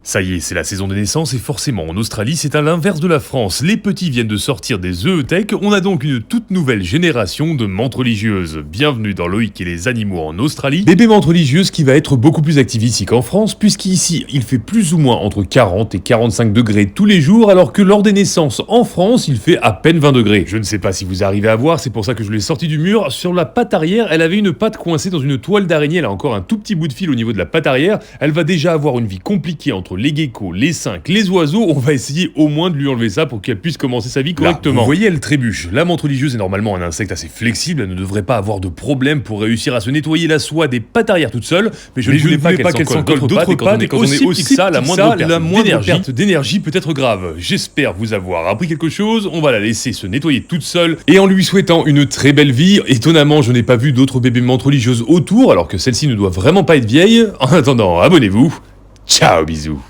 Ça y est, c'est la saison des naissances et forcément en Australie c'est à l'inverse de la France. Les petits viennent de sortir des EETech, on a donc une toute nouvelle génération de menthes religieuses. Bienvenue dans Loïc et les animaux en Australie. Bébé menthe religieuse qui va être beaucoup plus active ici qu'en France, puisqu'ici il fait plus ou moins entre 40 et 45 degrés tous les jours, alors que lors des naissances en France il fait à peine 20 degrés. Je ne sais pas si vous arrivez à voir, c'est pour ça que je l'ai sorti du mur. Sur la patte arrière, elle avait une patte coincée dans une toile d'araignée, elle a encore un tout petit bout de fil au niveau de la patte arrière. Elle va déjà avoir une vie compliquée entre les geckos, les cinques, les oiseaux, on va essayer au moins de lui enlever ça pour qu'elle puisse commencer sa vie correctement. Là, vous voyez, elle trébuche. La menthe religieuse est normalement un insecte assez flexible, elle ne devrait pas avoir de problème pour réussir à se nettoyer la soie des pattes arrière toute seule, mais je ne voulais pas qu'elle s'en colle d'autres pattes, et quand on est aussi petit que ça, la moindre perte d'énergie peut être grave. J'espère vous avoir appris quelque chose, on va la laisser se nettoyer toute seule, et en lui souhaitant une très belle vie. Étonnamment, je n'ai pas vu d'autres bébés menthes religieuses autour, alors que celle-ci ne doit vraiment pas être vieille. En attendant, abonnez-vous. Ciao, bisous.